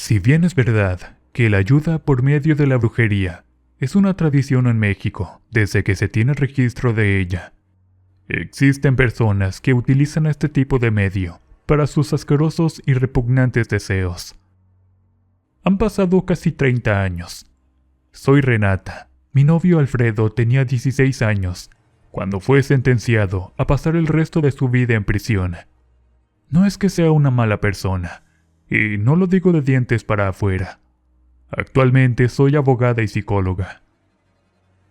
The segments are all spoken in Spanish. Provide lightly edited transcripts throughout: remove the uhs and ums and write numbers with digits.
Si bien es verdad que la ayuda por medio de la brujería es una tradición en México desde que se tiene registro de ella, existen personas que utilizan este tipo de medio para sus asquerosos y repugnantes deseos. Han pasado casi 30 años. Soy Renata. Mi novio Alfredo tenía 16 años cuando fue sentenciado a pasar el resto de su vida en prisión. No es que sea una mala persona, y no lo digo de dientes para afuera. Actualmente soy abogada y psicóloga.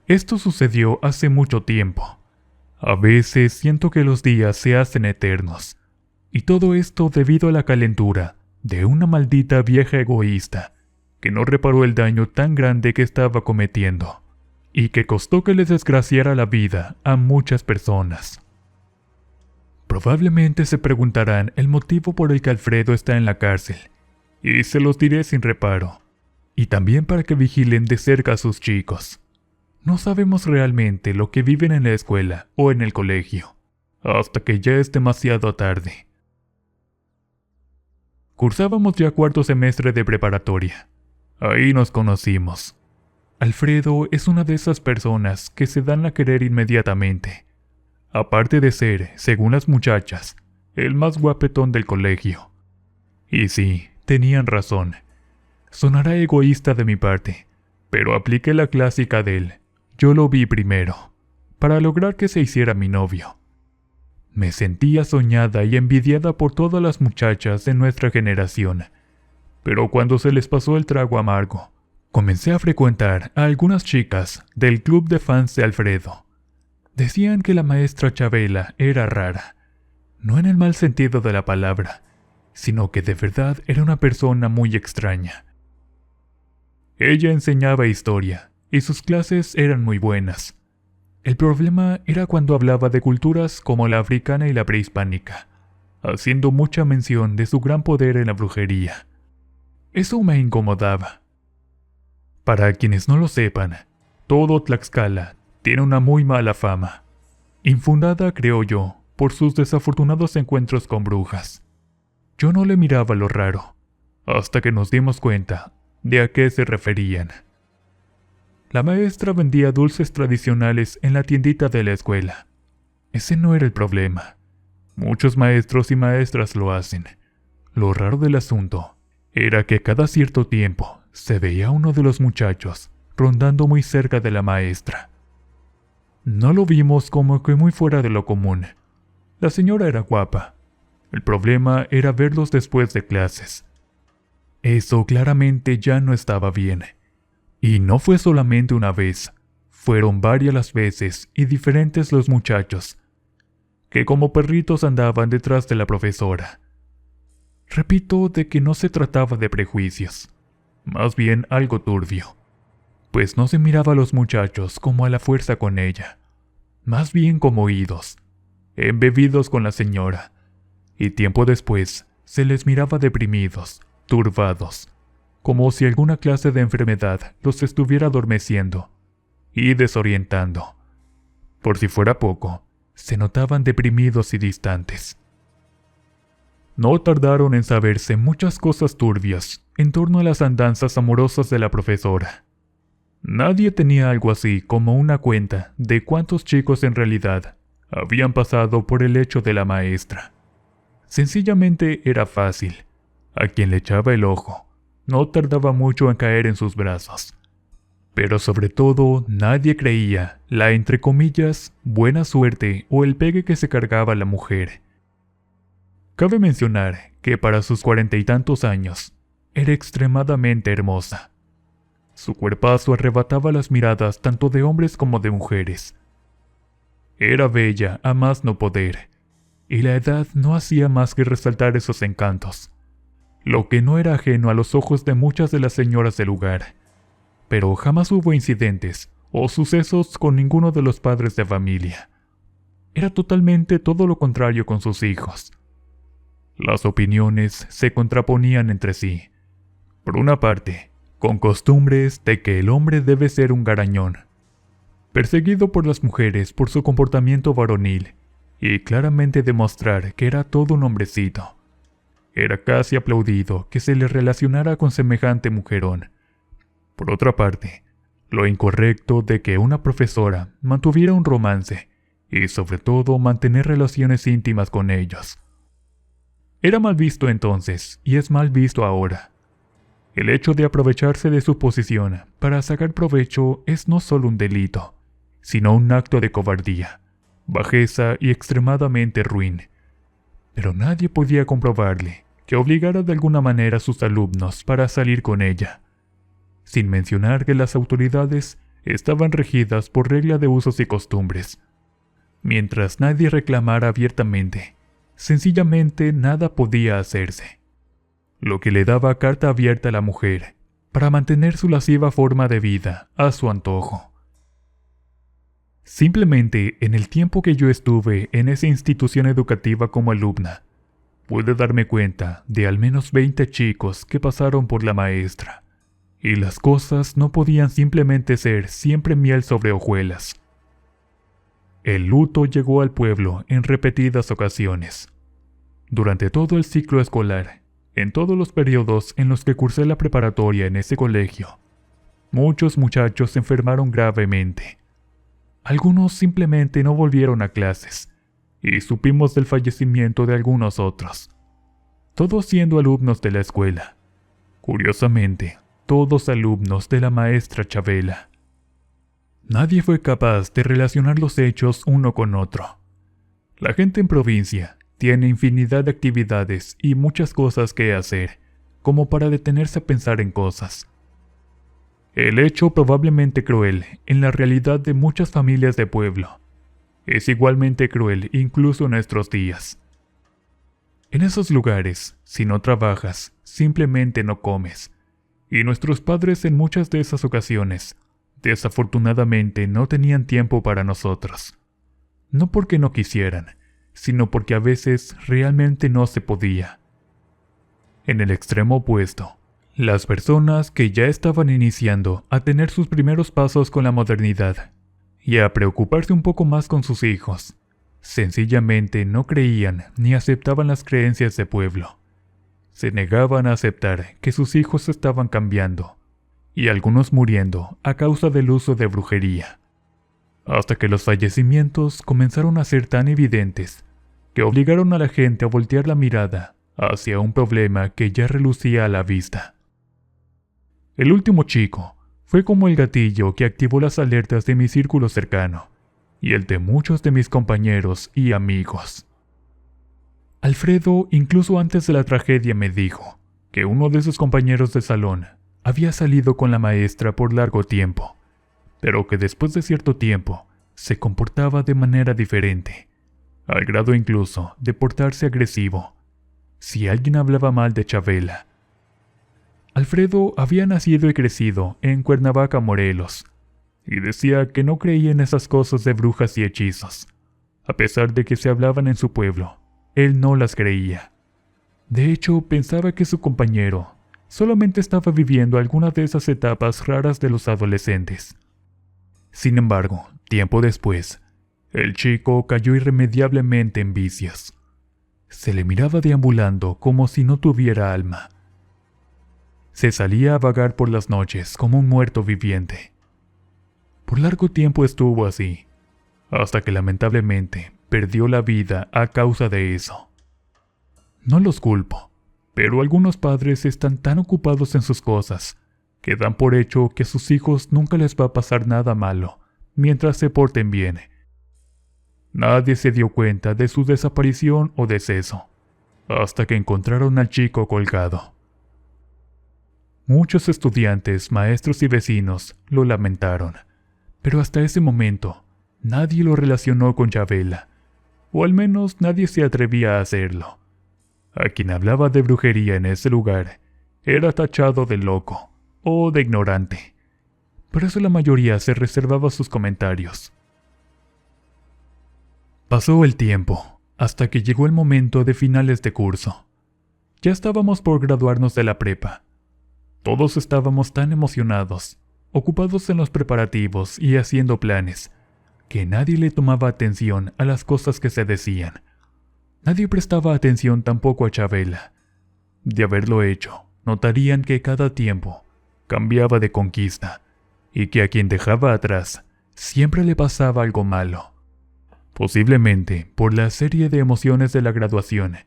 Esto sucedió hace mucho tiempo. A veces siento que los días se hacen eternos, y todo esto debido a la calentura de una maldita vieja egoísta que no reparó el daño tan grande que estaba cometiendo, y que costó que les desgraciara la vida a muchas personas. Probablemente se preguntarán el motivo por el que Alfredo está en la cárcel, y se los diré sin reparo, y también para que vigilen de cerca a sus chicos. No sabemos realmente lo que viven en la escuela o en el colegio, hasta que ya es demasiado tarde. Cursábamos ya cuarto semestre de preparatoria. Ahí nos conocimos. Alfredo es una de esas personas que se dan a querer inmediatamente. Aparte de ser, según las muchachas, el más guapetón del colegio. Y sí, tenían razón. Sonará egoísta de mi parte, pero apliqué la clásica del yo lo vi primero, para lograr que se hiciera mi novio. Me sentía soñada y envidiada por todas las muchachas de nuestra generación, pero cuando se les pasó el trago amargo, comencé a frecuentar a algunas chicas del club de fans de Alfredo. Decían que la maestra Chabela era rara, no en el mal sentido de la palabra, sino que de verdad era una persona muy extraña. Ella enseñaba historia, y sus clases eran muy buenas. El problema era cuando hablaba de culturas como la africana y la prehispánica, haciendo mucha mención de su gran poder en la brujería. Eso me incomodaba. Para quienes no lo sepan, todo Tlaxcala tiene una muy mala fama, infundada, creo yo, por sus desafortunados encuentros con brujas. Yo no le miraba lo raro, hasta que nos dimos cuenta de a qué se referían. La maestra vendía dulces tradicionales en la tiendita de la escuela. Ese no era el problema. Muchos maestros y maestras lo hacen. Lo raro del asunto era que cada cierto tiempo se veía uno de los muchachos rondando muy cerca de la maestra. No lo vimos como que muy fuera de lo común. La señora era guapa. El problema era verlos después de clases. Eso claramente ya no estaba bien. Y no fue solamente una vez, fueron varias las veces y diferentes los muchachos, que como perritos andaban detrás de la profesora. Repito de que no se trataba de prejuicios, más bien algo turbio, pues no se miraba a los muchachos como a la fuerza con ella, más bien como oídos, embebidos con la señora, y tiempo después se les miraba deprimidos, turbados, como si alguna clase de enfermedad los estuviera adormeciendo y desorientando. Por si fuera poco, se notaban deprimidos y distantes. No tardaron en saberse muchas cosas turbias en torno a las andanzas amorosas de la profesora. Nadie tenía algo así como una cuenta de cuántos chicos en realidad habían pasado por el lecho de la maestra. Sencillamente era fácil. A quien le echaba el ojo, no tardaba mucho en caer en sus brazos. Pero sobre todo, nadie creía la, entre comillas, buena suerte o el pegue que se cargaba la mujer. Cabe mencionar que para sus 40 y tantos años, era extremadamente hermosa. Su cuerpazo arrebataba las miradas tanto de hombres como de mujeres. Era bella a más no poder, y la edad no hacía más que resaltar esos encantos, lo que no era ajeno a los ojos de muchas de las señoras del lugar. Pero jamás hubo incidentes o sucesos con ninguno de los padres de familia. Era totalmente todo lo contrario con sus hijos. Las opiniones se contraponían entre sí. Por una parte, con costumbres de que el hombre debe ser un garañón, perseguido por las mujeres por su comportamiento varonil, y claramente demostrar que era todo un hombrecito. Era casi aplaudido que se le relacionara con semejante mujerón. Por otra parte, lo incorrecto de que una profesora mantuviera un romance y sobre todo mantener relaciones íntimas con ellos. Era mal visto entonces y es mal visto ahora. El hecho de aprovecharse de su posición para sacar provecho es no solo un delito, sino un acto de cobardía, bajeza y extremadamente ruin. Pero nadie podía comprobarle que obligara de alguna manera a sus alumnos para salir con ella, sin mencionar que las autoridades estaban regidas por regla de usos y costumbres. Mientras nadie reclamara abiertamente, sencillamente nada podía hacerse, lo que le daba carta abierta a la mujer para mantener su lasciva forma de vida a su antojo. Simplemente en el tiempo que yo estuve en esa institución educativa como alumna, pude darme cuenta de al menos 20 chicos que pasaron por la maestra, y las cosas no podían simplemente ser siempre miel sobre hojuelas. El luto llegó al pueblo en repetidas ocasiones. Durante todo el ciclo escolar, en todos los periodos en los que cursé la preparatoria en ese colegio, muchos muchachos se enfermaron gravemente. Algunos simplemente no volvieron a clases, y supimos del fallecimiento de algunos otros. Todos siendo alumnos de la escuela. Curiosamente, todos alumnos de la maestra Chavela. Nadie fue capaz de relacionar los hechos uno con otro. La gente en provincia tiene infinidad de actividades y muchas cosas que hacer, como para detenerse a pensar en cosas. El hecho probablemente cruel en la realidad de muchas familias de pueblo es igualmente cruel incluso en nuestros días. En esos lugares, si no trabajas, simplemente no comes, y nuestros padres en muchas de esas ocasiones, desafortunadamente no tenían tiempo para nosotros. No porque no quisieran, sino porque a veces realmente no se podía. En el extremo opuesto, las personas que ya estaban iniciando a tener sus primeros pasos con la modernidad y a preocuparse un poco más con sus hijos, sencillamente no creían ni aceptaban las creencias de pueblo. Se negaban a aceptar que sus hijos estaban cambiando, y algunos muriendo a causa del uso de brujería, hasta que los fallecimientos comenzaron a ser tan evidentes que obligaron a la gente a voltear la mirada hacia un problema que ya relucía a la vista. El último chico fue como el gatillo que activó las alertas de mi círculo cercano y el de muchos de mis compañeros y amigos. Alfredo, incluso antes de la tragedia, me dijo que uno de sus compañeros de salón había salido con la maestra por largo tiempo, pero que después de cierto tiempo se comportaba de manera diferente, al grado incluso de portarse agresivo si alguien hablaba mal de Chavela. Alfredo había nacido y crecido en Cuernavaca, Morelos, y decía que no creía en esas cosas de brujas y hechizos. A pesar de que se hablaban en su pueblo, él no las creía. De hecho, pensaba que su compañero solamente estaba viviendo alguna de esas etapas raras de los adolescentes. Sin embargo, tiempo después, el chico cayó irremediablemente en vicios. Se le miraba deambulando como si no tuviera alma. Se salía a vagar por las noches como un muerto viviente. Por largo tiempo estuvo así, hasta que lamentablemente perdió la vida a causa de eso. No los culpo, pero algunos padres están tan ocupados en sus cosas que dan por hecho que a sus hijos nunca les va a pasar nada malo mientras se porten bien. Nadie se dio cuenta de su desaparición o deceso, hasta que encontraron al chico colgado. Muchos estudiantes, maestros y vecinos lo lamentaron, pero hasta ese momento nadie lo relacionó con Chavela, o al menos nadie se atrevía a hacerlo. A quien hablaba de brujería en ese lugar era tachado de loco o de ignorante. Por eso la mayoría se reservaba sus comentarios. Pasó el tiempo, hasta que llegó el momento de finales de curso. Ya estábamos por graduarnos de la prepa. Todos estábamos tan emocionados, ocupados en los preparativos y haciendo planes, que nadie le tomaba atención a las cosas que se decían. Nadie prestaba atención tampoco a Chavela, De haberlo hecho, notarían que cada tiempo cambiaba de conquista y que a quien dejaba atrás siempre le pasaba algo malo. Posiblemente por la serie de emociones de la graduación,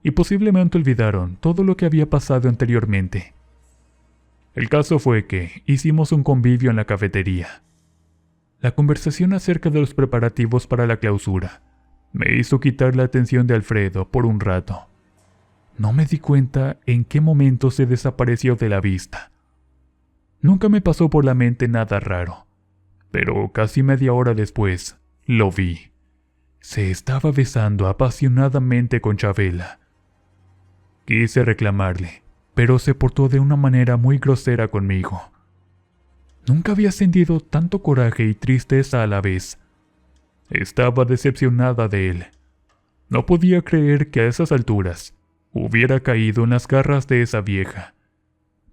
y posiblemente olvidaron todo lo que había pasado anteriormente. El caso fue que hicimos un convivio en la cafetería. La conversación acerca de los preparativos para la clausura me hizo quitar la atención de Alfredo por un rato. No me di cuenta en qué momento se desapareció de la vista. Nunca me pasó por la mente nada raro, pero casi media hora después lo vi. Se estaba besando apasionadamente con Chabela. Quise reclamarle, pero se portó de una manera muy grosera conmigo. Nunca había sentido tanto coraje y tristeza a la vez. Estaba decepcionada de él. No podía creer que a esas alturas hubiera caído en las garras de esa vieja.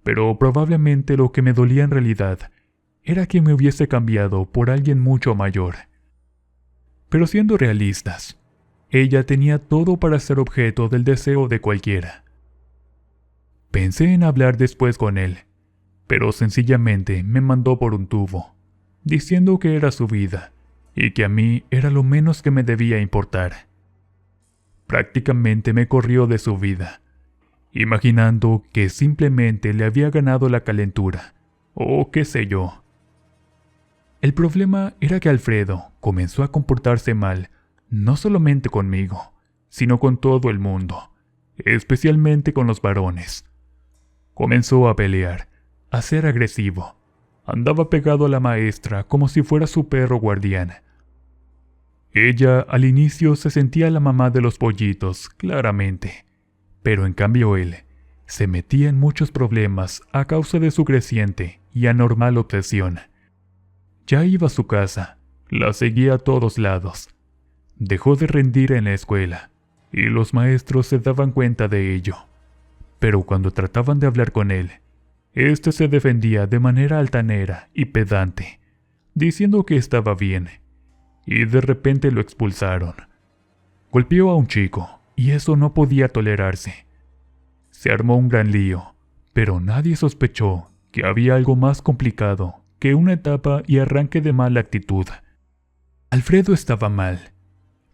Pero probablemente lo que me dolía en realidad era que me hubiese cambiado por alguien mucho mayor. Pero siendo realistas, ella tenía todo para ser objeto del deseo de cualquiera. Pensé en hablar después con él, pero sencillamente me mandó por un tubo, diciendo que era su vida y que a mí era lo menos que me debía importar. Prácticamente me corrió de su vida, imaginando que simplemente le había ganado la calentura, o qué sé yo. El problema era que Alfredo comenzó a comportarse mal, no solamente conmigo, sino con todo el mundo, especialmente con los varones. Comenzó a pelear, a ser agresivo. Andaba pegado a la maestra como si fuera su perro guardián. Ella al inicio se sentía la mamá de los pollitos, claramente, pero en cambio él se metía en muchos problemas a causa de su creciente y anormal obsesión. Ya iba a su casa, la seguía a todos lados. Dejó de rendir en la escuela, y los maestros se daban cuenta de ello. Pero cuando trataban de hablar con él, éste se defendía de manera altanera y pedante, diciendo que estaba bien, y de repente lo expulsaron. Golpeó a un chico, y eso no podía tolerarse. Se armó un gran lío, pero nadie sospechó que había algo más complicado que una etapa y arranque de mala actitud. Alfredo estaba mal.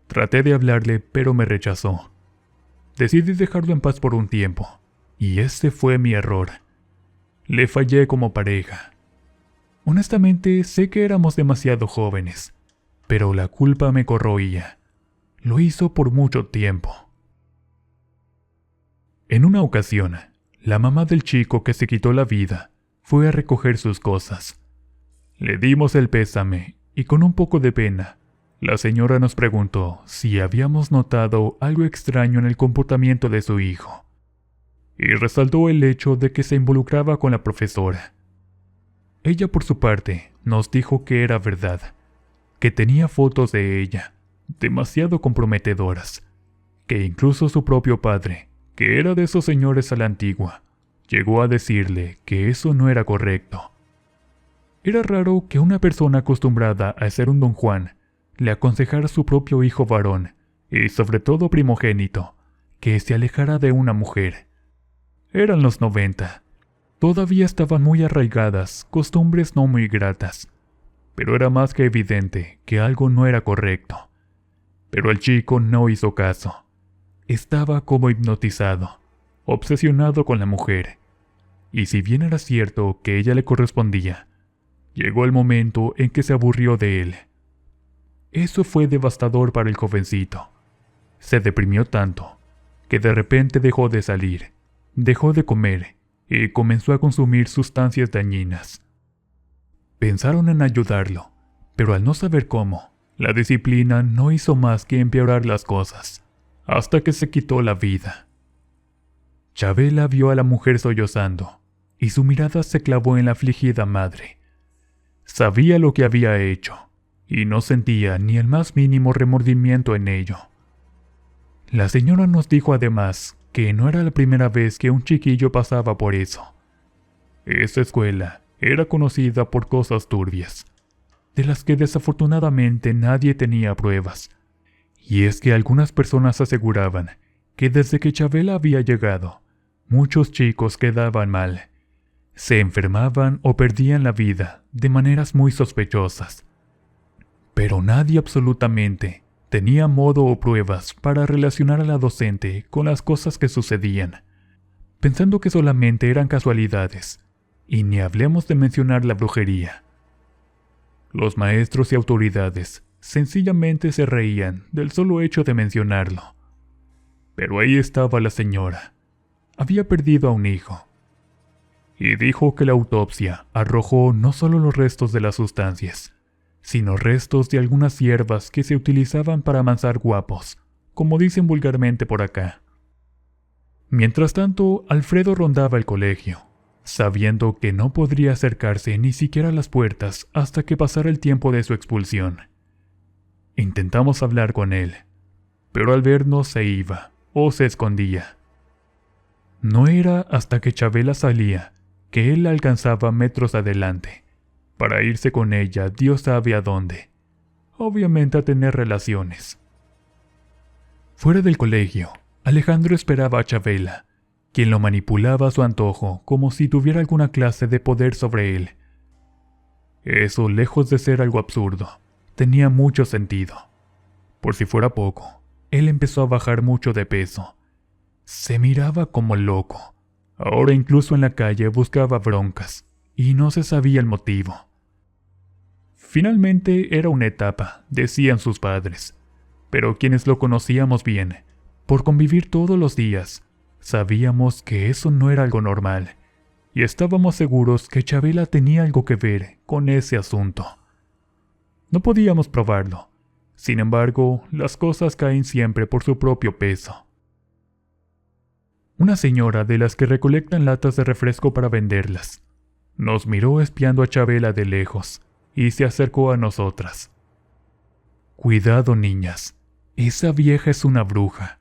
Traté de hablarle, pero me rechazó. Decidí dejarlo en paz por un tiempo, y ese fue mi error. Le fallé como pareja. Honestamente, sé que éramos demasiado jóvenes, pero la culpa me corroía. Lo hizo por mucho tiempo. En una ocasión, la mamá del chico que se quitó la vida fue a recoger sus cosas. Le dimos el pésame y con un poco de pena, la señora nos preguntó si habíamos notado algo extraño en el comportamiento de su hijo, y resaltó el hecho de que se involucraba con la profesora. Ella por su parte nos dijo que era verdad, que tenía fotos de ella, demasiado comprometedoras, que incluso su propio padre, que era de esos señores a la antigua, llegó a decirle que eso no era correcto. Era raro que una persona acostumbrada a ser un don Juan le aconsejara a su propio hijo varón, y sobre todo primogénito, que se alejara de una mujer. Eran los 90. Todavía estaban muy arraigadas costumbres no muy gratas, pero era más que evidente que algo no era correcto. Pero el chico no hizo caso. Estaba como hipnotizado, obsesionado con la mujer, y si bien era cierto que ella le correspondía, llegó el momento en que se aburrió de él. Eso fue devastador para el jovencito. Se deprimió tanto que de repente dejó de salir, dejó de comer y comenzó a consumir sustancias dañinas. Pensaron en ayudarlo, pero al no saber cómo, la disciplina no hizo más que empeorar las cosas, hasta que se quitó la vida. Chabela vio a la mujer sollozando, y su mirada se clavó en la afligida madre. Sabía lo que había hecho, y no sentía ni el más mínimo remordimiento en ello. La señora nos dijo además que no era la primera vez que un chiquillo pasaba por eso. Esa escuela era conocida por cosas turbias, de las que desafortunadamente nadie tenía pruebas. Y es que algunas personas aseguraban que desde que Chabela había llegado, muchos chicos quedaban mal. Se enfermaban o perdían la vida de maneras muy sospechosas. Pero nadie absolutamente tenía modo o pruebas para relacionar a la docente con las cosas que sucedían, pensando que solamente eran casualidades, y ni hablemos de mencionar la brujería. Los maestros y autoridades sencillamente se reían del solo hecho de mencionarlo. Pero ahí estaba la señora. Había perdido a un hijo. Y dijo que la autopsia arrojó no solo los restos de las sustancias, sino restos de algunas hierbas que se utilizaban para amansar guapos, como dicen vulgarmente por acá. Mientras tanto, Alfredo rondaba el colegio, sabiendo que no podría acercarse ni siquiera a las puertas hasta que pasara el tiempo de su expulsión. Intentamos hablar con él, pero al vernos se iba o se escondía. No era hasta que Chabela salía que él la alcanzaba metros adelante, para irse con ella Dios sabe a dónde, obviamente a tener relaciones. Fuera del colegio, Alejandro esperaba a Chabela, quien lo manipulaba a su antojo como si tuviera alguna clase de poder sobre él. Eso, lejos de ser algo absurdo, tenía mucho sentido. Por si fuera poco, él empezó a bajar mucho de peso. Se miraba como loco. Ahora incluso en la calle buscaba broncas, y no se sabía el motivo. Finalmente era una etapa, decían sus padres, pero quienes lo conocíamos bien, por convivir todos los días, sabíamos que eso no era algo normal, y estábamos seguros que Chabela tenía algo que ver con ese asunto. No podíamos probarlo. Sin embargo, las cosas caen siempre por su propio peso. Una señora de las que recolectan latas de refresco para venderlas, nos miró espiando a Chabela de lejos y se acercó a nosotras. «Cuidado, niñas, esa vieja es una bruja»,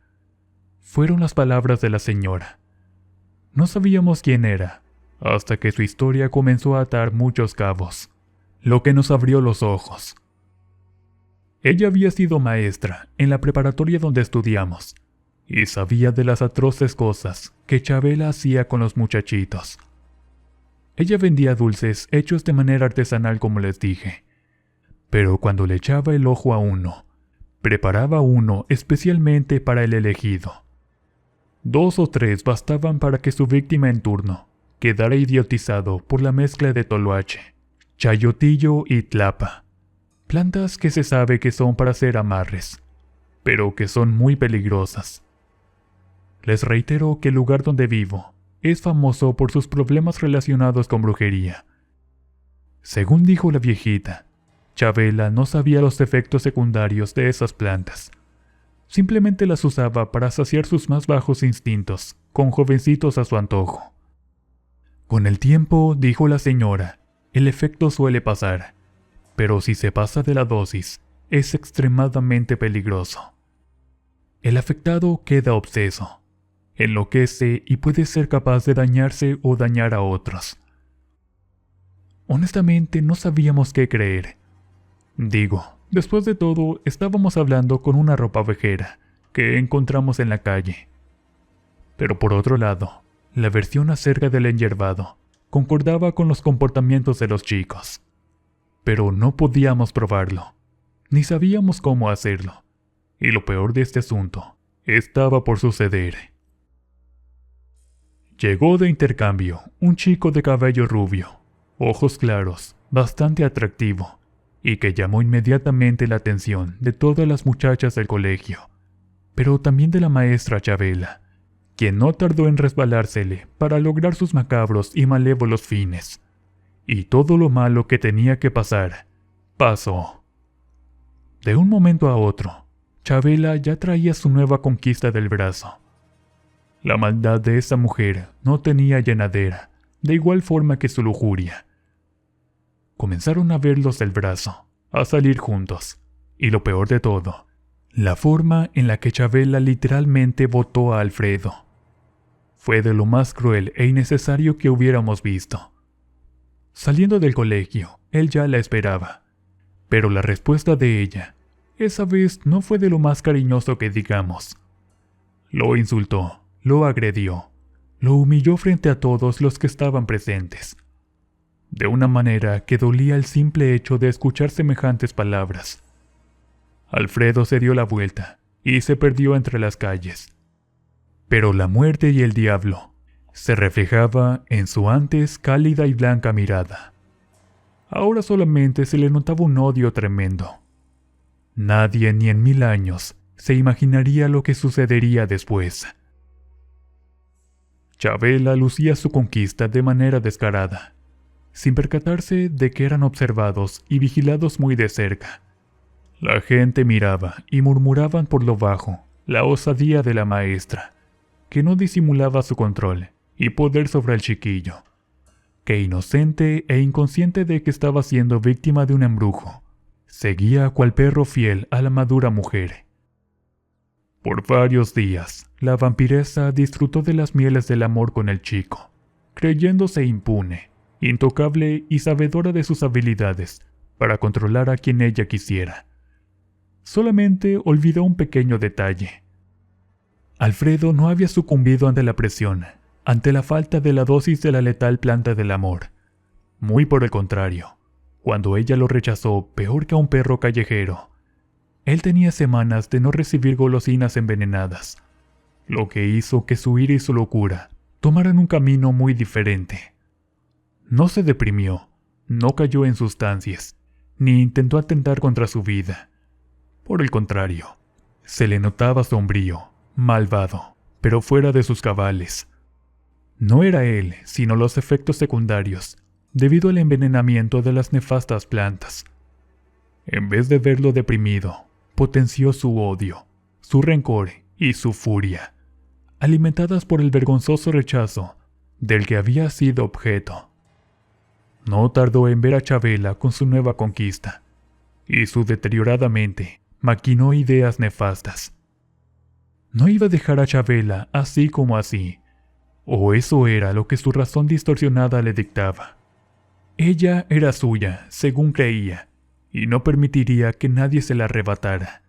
fueron las palabras de la señora. No sabíamos quién era, hasta que su historia comenzó a atar muchos cabos, lo que nos abrió los ojos. Ella había sido maestra en la preparatoria donde estudiamos, y sabía de las atroces cosas que Chabela hacía con los muchachitos. Ella vendía dulces hechos de manera artesanal, como les dije, pero cuando le echaba el ojo a uno, preparaba uno especialmente para el elegido. 2 o 3 bastaban para que su víctima en turno quedara idiotizado por la mezcla de toloache, chayotillo y tlapa, plantas que se sabe que son para hacer amarres, pero que son muy peligrosas. Les reitero que el lugar donde vivo es famoso por sus problemas relacionados con brujería. Según dijo la viejita, Chabela no sabía los efectos secundarios de esas plantas. Simplemente las usaba para saciar sus más bajos instintos, con jovencitos a su antojo. Con el tiempo, dijo la señora, el efecto suele pasar, pero si se pasa de la dosis, es extremadamente peligroso. El afectado queda obseso, enloquece y puede ser capaz de dañarse o dañar a otros. Honestamente, no sabíamos qué creer. Digo, después de todo, estábamos hablando con una ropa vejera que encontramos en la calle. Pero por otro lado, la versión acerca del enyerbado concordaba con los comportamientos de los chicos. Pero no podíamos probarlo, ni sabíamos cómo hacerlo. Y lo peor de este asunto estaba por suceder. Llegó de intercambio un chico de cabello rubio, ojos claros, bastante atractivo, y que llamó inmediatamente la atención de todas las muchachas del colegio, pero también de la maestra Chabela, quien no tardó en resbalársele para lograr sus macabros y malévolos fines. Y todo lo malo que tenía que pasar, pasó. De un momento a otro, Chabela ya traía su nueva conquista del brazo. La maldad de esa mujer no tenía llenadera, de igual forma que su lujuria. Comenzaron a verlos del brazo, a salir juntos, y lo peor de todo, la forma en la que Chabela literalmente botó a Alfredo. Fue de lo más cruel e innecesario que hubiéramos visto. Saliendo del colegio, él ya la esperaba, pero la respuesta de ella, esa vez no fue de lo más cariñoso que digamos. Lo insultó, lo agredió, Lo humilló frente a todos los que estaban presentes, de una manera que dolía el simple hecho de escuchar semejantes palabras. Alfredo se dio la vuelta y se perdió entre las calles. Pero la muerte y el diablo se reflejaba en su antes cálida y blanca mirada. Ahora solamente se le notaba un odio tremendo. Nadie ni en 1000 años se imaginaría lo que sucedería después. Chavela lucía su conquista de manera descarada, sin percatarse de que eran observados y vigilados muy de cerca. La gente miraba y murmuraban por lo bajo la osadía de la maestra, que no disimulaba su control y poder sobre el chiquillo, que inocente e inconsciente de que estaba siendo víctima de un embrujo, seguía cual perro fiel a la madura mujer. Por varios días, la vampiresa disfrutó de las mieles del amor con el chico, creyéndose impune, intocable y sabedora de sus habilidades para controlar a quien ella quisiera. Solamente olvidó un pequeño detalle. Alfredo no había sucumbido ante la presión, ante la falta de la dosis de la letal planta del amor. Muy por el contrario, cuando ella lo rechazó peor que a un perro callejero, él tenía semanas de no recibir golosinas envenenadas, lo que hizo que su ira y su locura tomaran un camino muy diferente. No se deprimió, no cayó en sustancias, ni intentó atentar contra su vida. Por el contrario, se le notaba sombrío, malvado, pero fuera de sus cabales. No era él, sino los efectos secundarios, debido al envenenamiento de las nefastas plantas. En vez de verlo deprimido, potenció su odio, su rencor y su furia, alimentadas por el vergonzoso rechazo del que había sido objeto. No tardó en ver a Chavela con su nueva conquista, y su deteriorada mente maquinó ideas nefastas. No iba a dejar a Chavela así como así, o eso era lo que su razón distorsionada le dictaba. Ella era suya, según creía, y no permitiría que nadie se la arrebatara.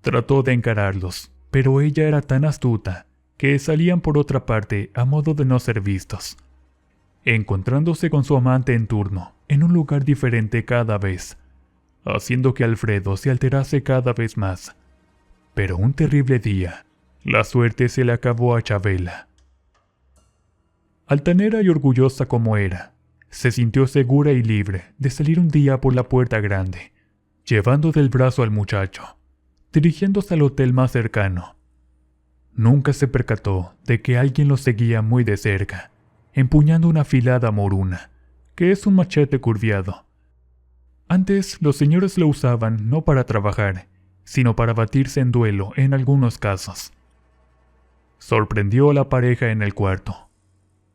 Trató de encararlos, pero ella era tan astuta que salían por otra parte a modo de no ser vistos, encontrándose con su amante en turno en un lugar diferente cada vez, haciendo que Alfredo se alterase cada vez más. Pero un terrible día, la suerte se le acabó a Chavela. Altanera y orgullosa como era, se sintió segura y libre de salir un día por la puerta grande, llevando del brazo al muchacho, dirigiéndose al hotel más cercano. Nunca se percató de que alguien lo seguía muy de cerca, empuñando una afilada moruna, que es un machete curviado. Antes los señores lo usaban no para trabajar, sino para batirse en duelo en algunos casos. Sorprendió a la pareja en el cuarto.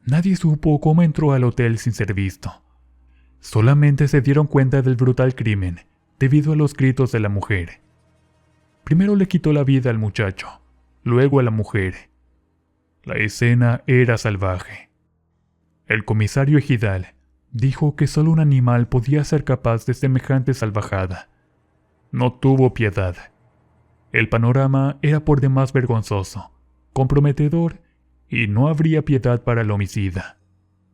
Nadie supo cómo entró al hotel sin ser visto. Solamente se dieron cuenta del brutal crimen debido a los gritos de la mujer. Primero le quitó la vida al muchacho, luego a la mujer. La escena era salvaje. El comisario ejidal dijo que solo un animal podía ser capaz de semejante salvajada. No tuvo piedad. El panorama era por demás vergonzoso, comprometedor, y no habría piedad para el homicida,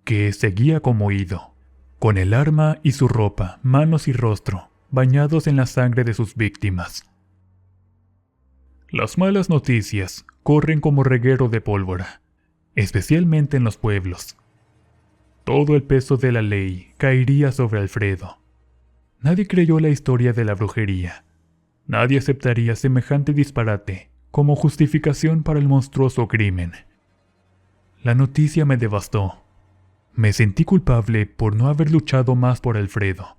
que seguía como ido, con el arma y su ropa, manos y rostro, bañados en la sangre de sus víctimas. Las malas noticias corren como reguero de pólvora, especialmente en los pueblos. Todo el peso de la ley caería sobre Alfredo. Nadie creyó la historia de la brujería. Nadie aceptaría semejante disparate como justificación para el monstruoso crimen. La noticia me devastó. Me sentí culpable por no haber luchado más por Alfredo.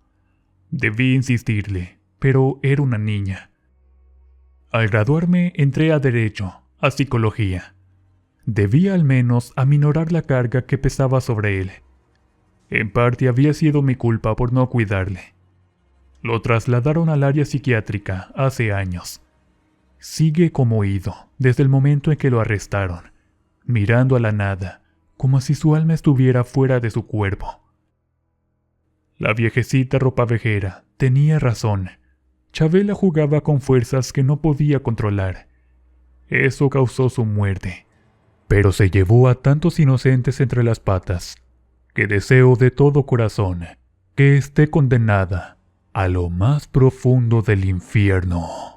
Debí insistirle, pero era una niña. Al graduarme entré a Derecho, a Psicología. Debía al menos aminorar la carga que pesaba sobre él. En parte había sido mi culpa por no cuidarle. Lo trasladaron al área psiquiátrica hace años. Sigue como ido desde el momento en que lo arrestaron, mirando a la nada, como si su alma estuviera fuera de su cuerpo. La viejecita ropavejera tenía razón. Chavela jugaba con fuerzas que no podía controlar. Eso causó su muerte. pero se llevó a tantos inocentes entre las patas, que deseo de todo corazón que esté condenada a lo más profundo del infierno.